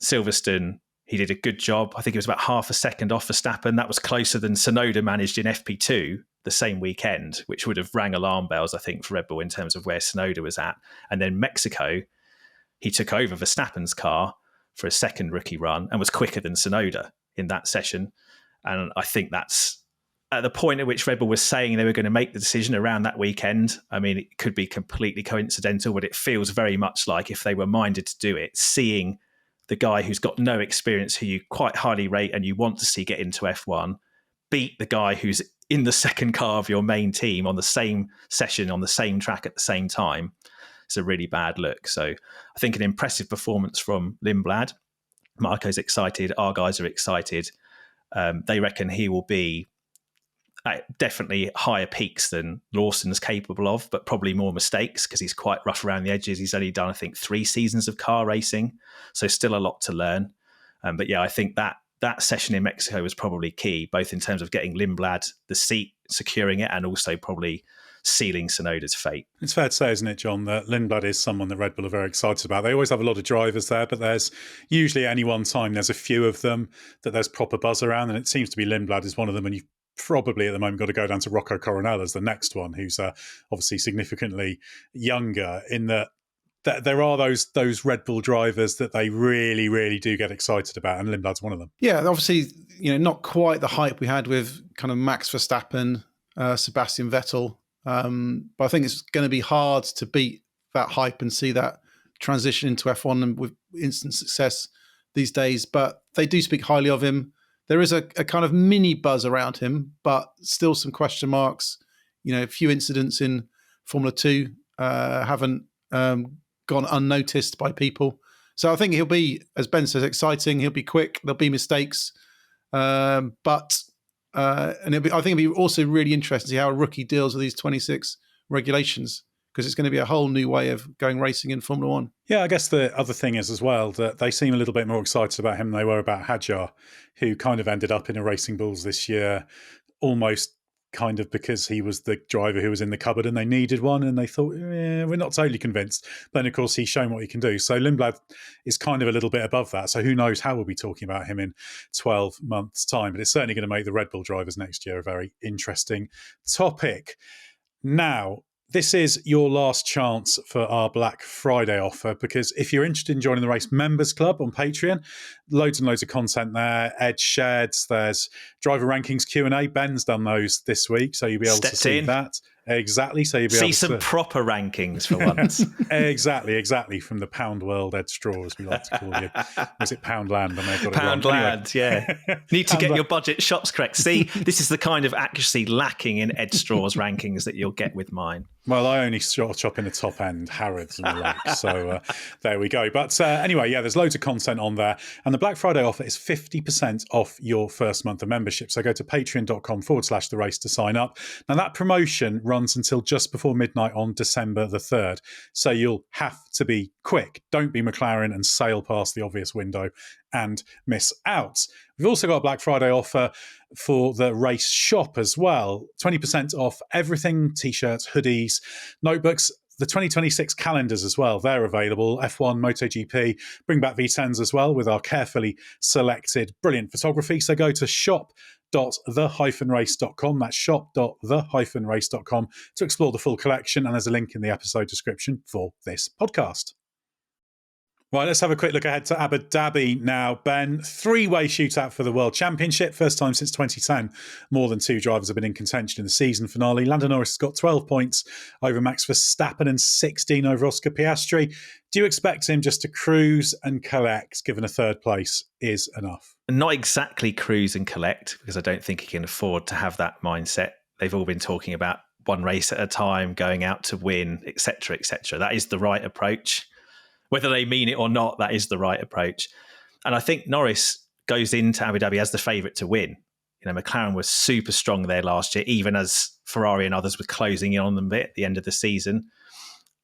Silverstone, he did a good job. I think it was about half a second off Verstappen. That was closer than Tsunoda managed in FP2 the same weekend, which would have rang alarm bells, I think, for Red Bull in terms of where Tsunoda was at. And then Mexico, he took over Verstappen's car for a second rookie run and was quicker than Tsunoda in that session. And I think that's at the point at which Red Bull was saying they were going to make the decision around that weekend. I mean, it could be completely coincidental, but it feels very much like if they were minded to do it, seeing the guy who's got no experience, who you quite highly rate and you want to see get into F1, beat the guy who's in the second car of your main team on the same session, on the same track at the same time. It's a really bad look. So I think an impressive performance from Lindblad. Marco's excited. Our guys are excited. They reckon he will be at definitely higher peaks than Lawson's capable of, but probably more mistakes because he's quite rough around the edges. He's only done, I think, 3 seasons of car racing, so still a lot to learn. But yeah, I think that session in Mexico was probably key, both in terms of getting Lindblad the seat, securing it, and also probably sealing Tsunoda's fate. It's fair to say, isn't it, John, that Lindblad is someone that Red Bull are very excited about. They always have a lot of drivers there, but there's usually at any one time, there's a few of them that there's proper buzz around, and it seems to be Lindblad is one of them, and you've probably at the moment got to go down to Rocco Coronel as the next one, who's obviously significantly younger, in that there are those Red Bull drivers that they really, really do get excited about, and Lindblad's one of them. Yeah, obviously, not quite the hype we had with kind of Max Verstappen, Sebastian Vettel, but I think it's going to be hard to beat that hype and see that transition into F1 and with instant success these days. But they do speak highly of him. There is a kind of mini buzz around him, but still some question marks. A few incidents in Formula 2 haven't gone unnoticed by people. So I think he'll be, as Ben says, exciting. He'll be quick. There'll be mistakes. And I think it'll be also really interesting to see how a rookie deals with these 26 regulations, because it's going to be a whole new way of going racing in Formula 1. Yeah, I guess the other thing is as well that they seem a little bit more excited about him than they were about Hadjar, who kind of ended up in a Racing Bulls this year, almost kind of because he was the driver who was in the cupboard and they needed one, and they thought, we're not totally convinced. But then, of course, he's shown what he can do. So Lindblad is kind of a little bit above that. So who knows how we'll be talking about him in 12 months' time. But it's certainly going to make the Red Bull drivers next year a very interesting topic. Now, this is your last chance for our Black Friday offer, because if you're interested in joining the Race Members Club on Patreon, loads and loads of content there. Ed shared, there's driver rankings Q&A. Ben's done those this week, so you'll be able to see that. Exactly. So you'll be able to see some proper rankings for once. Exactly. From the Pound World, Edd Straw, as we like to call you. Was it Poundland? I may have got it wrong. Poundland, yeah. Need to get your budget shops correct. See, this is the kind of accuracy lacking in Edd Straw's rankings that you'll get with mine. Well, I only chop in the top end, Harrods and the like. So there we go. But anyway, yeah, there's loads of content on there. And the Black Friday offer is 50% off your first month of membership. So go to patreon.com/the race to sign up. Now, that promotion runs until just before midnight on December the 3rd. So you'll have to be quick. Don't be McLaren and sail past the obvious window and miss out. We've also got a Black Friday offer for the race shop as well. 20% off everything, t-shirts, hoodies, notebooks, the 2026 calendars as well. They're available. F1, MotoGP, bring back V10s as well with our carefully selected brilliant photography. So go to shop.the-race.com. That's shop.the-race.com to explore the full collection. And there's a link in the episode description for this podcast. Right, let's have a quick look ahead to Abu Dhabi now, Ben. 3-way shootout for the World Championship. First time since 2010. More than 2 drivers have been in contention in the season finale. Lando Norris has got 12 points over Max Verstappen and 16 over Oscar Piastri. Do you expect him just to cruise and collect, given a 3rd place is enough? Not exactly cruise and collect, because I don't think he can afford to have that mindset. They've all been talking about one race at a time, going out to win, etc., etc. That is the right approach. Whether they mean it or not, that is the right approach. And I think Norris goes into Abu Dhabi as the favourite to win. McLaren was super strong there last year, even as Ferrari and others were closing in on them a bit at the end of the season.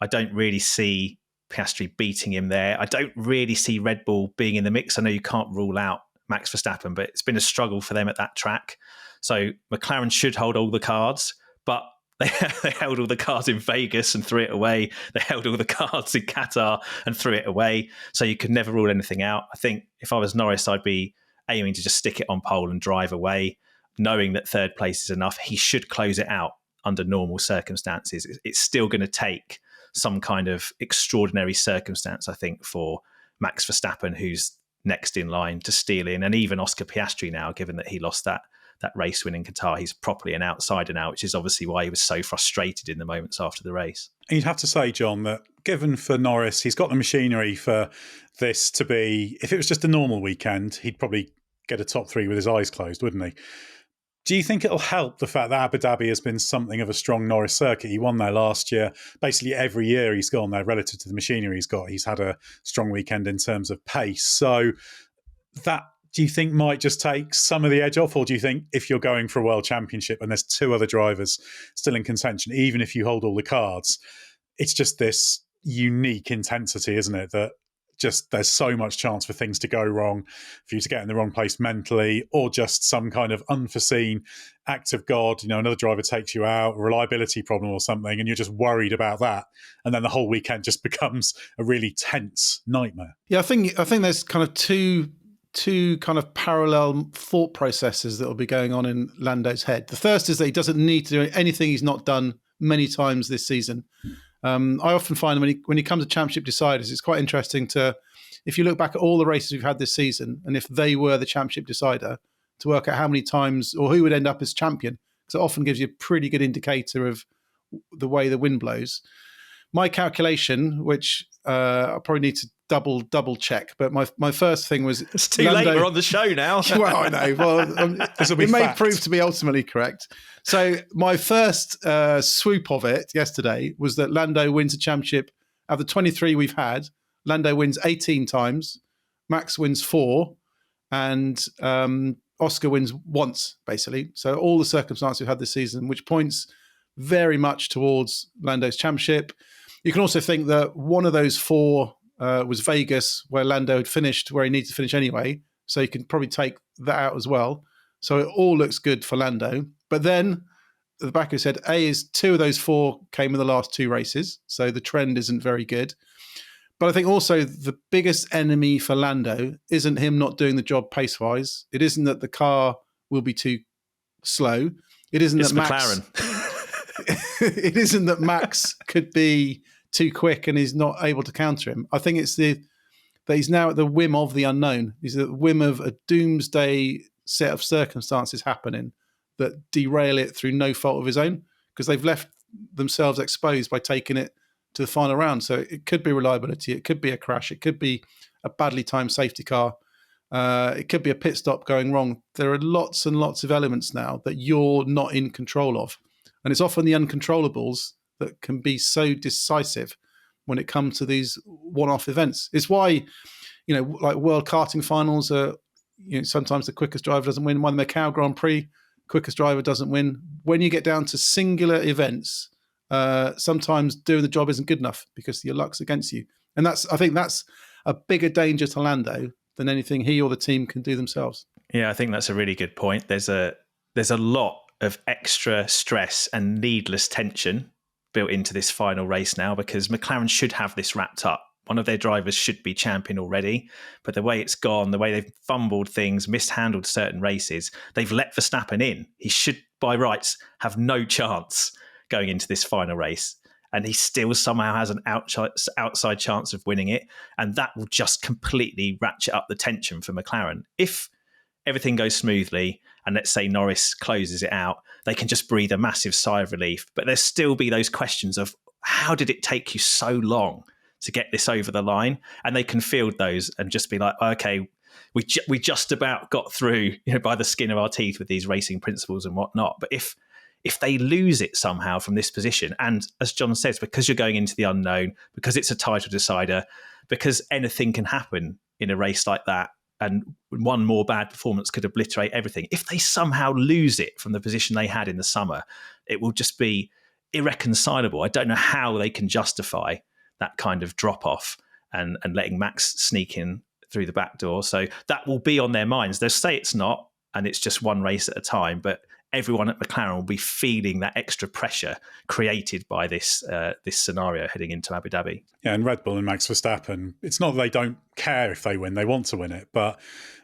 I don't really see Piastri beating him there. I don't really see Red Bull being in the mix. I know you can't rule out Max Verstappen, but it's been a struggle for them at that track. So McLaren should hold all the cards, but they held all the cards in Vegas and threw it away. They held all the cards in Qatar and threw it away. So you could never rule anything out. I think if I was Norris, I'd be aiming to just stick it on pole and drive away, knowing that third place is enough. He should close it out under normal circumstances. It's still going to take some kind of extraordinary circumstance, I think, for Max Verstappen, who's next in line to steal in, and even Oscar Piastri now, given that he lost that race win in Qatar, he's properly an outsider now, which is obviously why he was so frustrated in the moments after the race. And you'd have to say, John, that given for Norris, he's got the machinery for this to be, if it was just a normal weekend, he'd probably get a top three with his eyes closed, wouldn't he? Do you think it'll help the fact that Abu Dhabi has been something of a strong Norris circuit? He won there last year. Basically every year he's gone there relative to the machinery he's got. He's had a strong weekend in terms of pace. So that, do you think, might just take some of the edge off? Or do you think if you're going for a world championship and there's two other drivers still in contention, even if you hold all the cards, it's just this unique intensity, isn't it? That just there's so much chance for things to go wrong, for you to get in the wrong place mentally, or just some kind of unforeseen act of God. You know, another driver takes you out, a reliability problem or something, and you're just worried about that. And then the whole weekend just becomes a really tense nightmare. Yeah, I think there's kind of two kind of parallel thought processes that will be going on in Lando's head. The first is that he doesn't need to do anything he's not done many times this season. I often find when he comes to championship deciders, it's quite interesting if you look back at all the races we've had this season, and if they were the championship decider, to work out how many times or who would end up as champion, because it often gives you a pretty good indicator of the way the wind blows. My calculation, which I probably need to double check, but my first thing was it's too late. We're on the show now. Well, I know. Well, it may prove to be ultimately correct. So my first swoop of it yesterday was that Lando wins a championship. Out of the 23 we've had, Lando wins 18 times, Max wins 4, and Oscar wins once, basically. So all the circumstances we've had this season, which points very much towards Lando's championship. You can also think that one of those 4 was Vegas, where Lando had finished where he needed to finish anyway. So you can probably take that out as well. So it all looks good for Lando. But then at the back of his head, A is 2 of those 4 came in the last 2 races. So the trend isn't very good. But I think also the biggest enemy for Lando isn't him not doing the job pace-wise. It isn't that the car will be too slow. It isn't that McLaren. It isn't that Max could be too quick and he's not able to counter him. I think it's that he's now at the whim of the unknown. He's at the whim of a doomsday set of circumstances happening that derail it through no fault of his own, because they've left themselves exposed by taking it to the final round. So it could be reliability, it could be a crash, it could be a badly timed safety car, it could be a pit stop going wrong. There are lots and lots of elements now that you're not in control of. And it's often the uncontrollables that can be so decisive when it comes to these one-off events. It's why, like World Karting Finals are, sometimes the quickest driver doesn't win. Why the Macau Grand Prix, quickest driver doesn't win. When you get down to singular events, sometimes doing the job isn't good enough because your luck's against you. And I think that's a bigger danger to Lando than anything he or the team can do themselves. Yeah, I think that's a really good point. There's a lot of extra stress and needless tension built into this final race now, because McLaren should have this wrapped up. One of their drivers should be champion already, but the way it's gone, the way they've fumbled things, mishandled certain races, they've let Verstappen in. He should, by rights, have no chance going into this final race, and he still somehow has an outside chance of winning it, and that will just completely ratchet up the tension for McLaren. If everything goes smoothly, and let's say Norris closes it out, they can just breathe a massive sigh of relief. But there'll still be those questions of, how did it take you so long to get this over the line? And they can field those and just be like, okay, we just about got through, by the skin of our teeth with these racing principles and whatnot. But if they lose it somehow from this position, and as John says, because you're going into the unknown, because it's a title decider, because anything can happen in a race like that, and one more bad performance could obliterate everything. If they somehow lose it from the position they had in the summer, it will just be irreconcilable. I don't know how they can justify that kind of drop off and letting Max sneak in through the back door. So that will be on their minds. They'll say it's not, and it's just one race at a time, but everyone at McLaren will be feeling that extra pressure created by this scenario heading into Abu Dhabi. Yeah, and Red Bull and Max Verstappen, it's not that they don't care if they win, they want to win it, but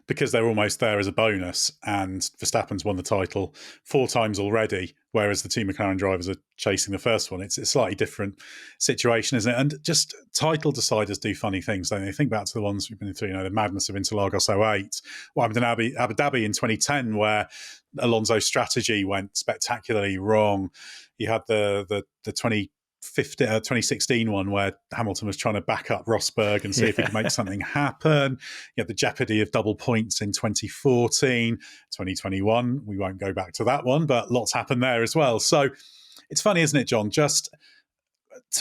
because they're almost there as a bonus, and Verstappen's won the title 4 times already, whereas the 2 McLaren drivers are chasing the first one, it's a slightly different situation, isn't it? And just title deciders do funny things, don't they? Think back to the ones we've been through, the madness of Interlagos 08, what happened in Abu Dhabi in 2010, where Alonso's strategy went spectacularly wrong. You had the 2016 one where Hamilton was trying to back up Rosberg and see if he could make something happen. You had the jeopardy of double points in 2014, 2021. We won't go back to that one, but lots happened there as well. So it's funny, isn't it, John? Just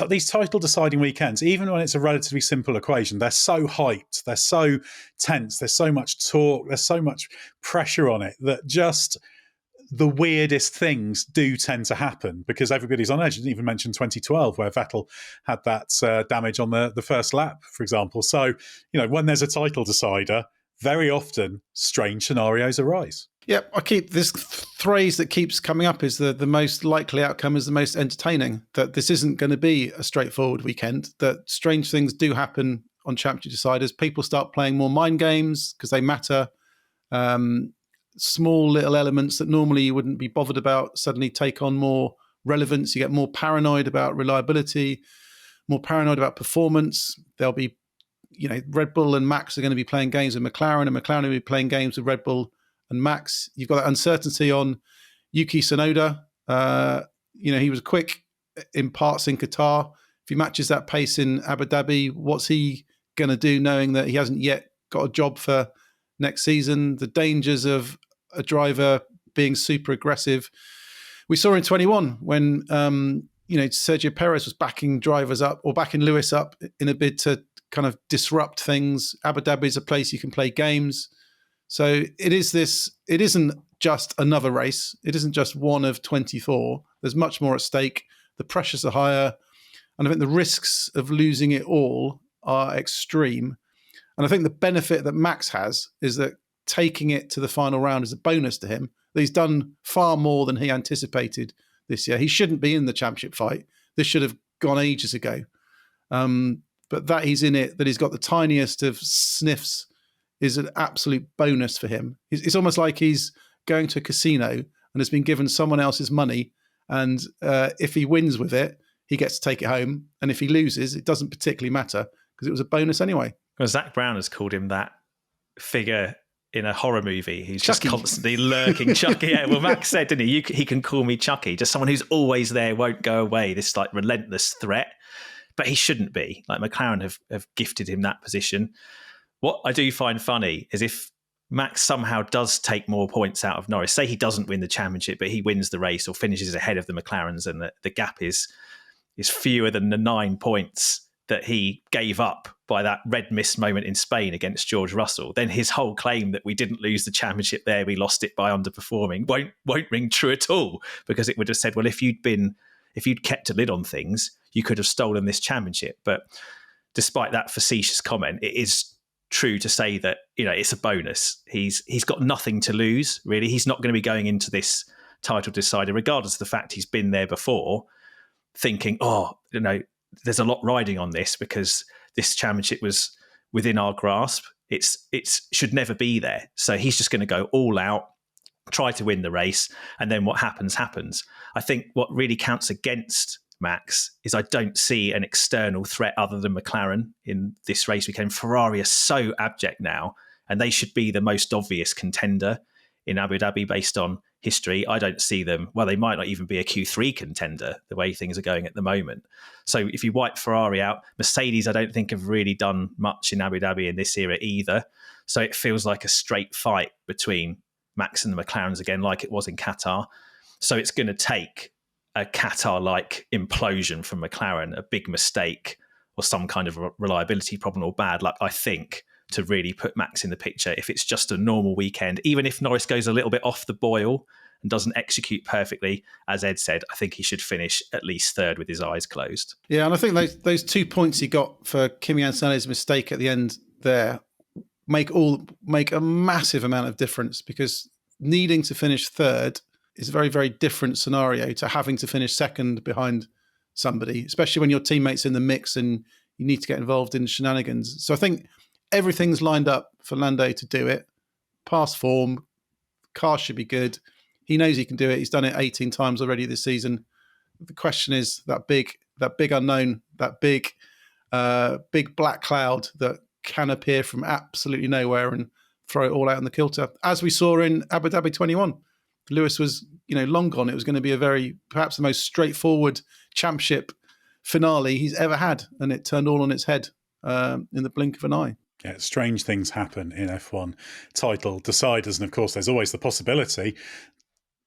these title deciding weekends, even when it's a relatively simple equation, they're so hyped, they're so tense, there's so much talk, there's so much pressure on it that just the weirdest things do tend to happen because everybody's on edge. You didn't even mention 2012 where Vettel had that damage on the first lap, for example. So, when there's a title decider, very often strange scenarios arise. Yeah, I keep this phrase that keeps coming up is the most likely outcome is the most entertaining, that this isn't going to be a straightforward weekend, that strange things do happen on championship deciders. People start playing more mind games because they matter. Small little elements that normally you wouldn't be bothered about suddenly take on more relevance. You get more paranoid about reliability, more paranoid about performance. There'll be, Red Bull and Max are going to be playing games with McLaren, and McLaren will be playing games with Red Bull and Max. You've got that uncertainty on Yuki Tsunoda. He was quick in parts in Qatar. If he matches that pace in Abu Dhabi, what's he going to do knowing that he hasn't yet got a job for next season? The dangers of a driver being super aggressive. We saw in 21 when, Sergio Perez was backing drivers up or backing Lewis up in a bid to kind of disrupt things. Abu Dhabi is a place you can play games. So it isn't just another race. It isn't just one of 24. There's much more at stake. The pressures are higher. And I think the risks of losing it all are extreme. And I think the benefit that Max has is that taking it to the final round is a bonus to him. That he's done far more than he anticipated this year. He shouldn't be in the championship fight. This should have gone ages ago. But that he's in it, that he's got the tiniest of sniffs is an absolute bonus for him. It's almost like he's going to a casino and has been given someone else's money. And if he wins with it, he gets to take it home. And if he loses, it doesn't particularly matter because it was a bonus anyway. Well, Zach Brown has called him that figure in a horror movie. He's Chucky. Just constantly lurking. Chucky. Yeah, well, Max said, didn't he? He can call me Chucky. Just someone who's always there, won't go away. This like relentless threat. But he shouldn't be. Like McLaren have gifted him that position. What I do find funny is if Max somehow does take more points out of Norris, say he doesn't win the championship, but he wins the race or finishes ahead of the McLarens and the gap is fewer than the 9 points that he gave up by that red mist moment in Spain against George Russell, then his whole claim that we didn't lose the championship there, we lost it by underperforming, won't ring true at all, because it would have said, well, if you'd kept a lid on things, you could have stolen this championship. But despite that facetious comment, it is true to say that, it's a bonus. He's got nothing to lose, really. He's not going to be going into this title decider, regardless of the fact he's been there before, thinking, there's a lot riding on this because this championship was within our grasp. It should never be there. So he's just going to go all out, try to win the race, and then what happens, happens. I think what really counts against Max is I don't see an external threat other than McLaren in this race weekend. Ferrari are so abject now, and they should be the most obvious contender in Abu Dhabi based on history. I don't see them, well, they might not even be a Q3 contender the way things are going at the moment. So if you wipe Ferrari out, Mercedes I don't think have really done much in Abu Dhabi in this era either. So it feels like a straight fight between Max and the McLarens again, like it was in Qatar. So it's going to take a Qatar-like implosion from McLaren, a big mistake or some kind of reliability problem or bad luck, I think, to really put Max in the picture. If it's just a normal weekend, even if Norris goes a little bit off the boil and doesn't execute perfectly, as Ed said, I think he should finish at least third with his eyes closed. Yeah, and I think those 2 points he got for Kimi Antonelli's mistake at the end there make a massive amount of difference, because needing to finish third is a very, very different scenario to having to finish second behind somebody, especially when your teammate's in the mix and you need to get involved in shenanigans. So I think everything's lined up for Lando to do it. Past form, car should be good. He knows he can do it. He's done it 18 times already this season. The question is that big unknown, that big black cloud that can appear from absolutely nowhere and throw it all out in the kilter, as we saw in Abu Dhabi 21. Lewis was, long gone. It was going to be perhaps the most straightforward championship finale he's ever had, and it turned all on its head in the blink of an eye. Yeah, strange things happen in F1 title deciders, and of course there's always the possibility.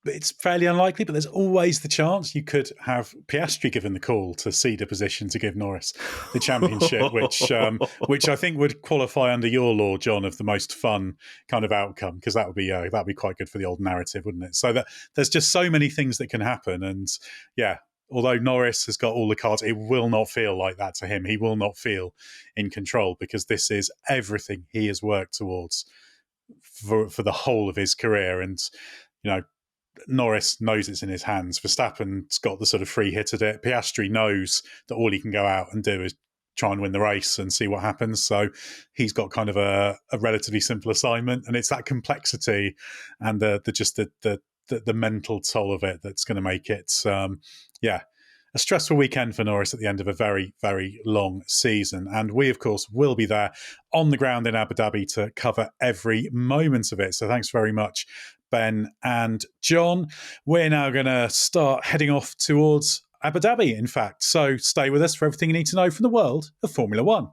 It's fairly unlikely, but there's always the chance you could have Piastri given the call to cede a position to give Norris the championship, which I think would qualify under your law, John, of the most fun kind of outcome, because that'd be quite good for the old narrative, wouldn't it? So that there's just so many things that can happen, and yeah. Although Norris has got all the cards, it will not feel like that to him. He will not feel in control, because this is everything he has worked towards for the whole of his career. And, Norris knows it's in his hands. Verstappen's got the sort of free hit at it. Piastri knows that all he can go out and do is try and win the race and see what happens. So he's got kind of a relatively simple assignment, and it's that complexity and the mental toll of it that's going to make it, a stressful weekend for Norris at the end of a very, very long season. And we, of course, will be there on the ground in Abu Dhabi to cover every moment of it. So thanks very much, Ben and John. We're now going to start heading off towards Abu Dhabi, in fact. So stay with us for everything you need to know from the world of Formula One.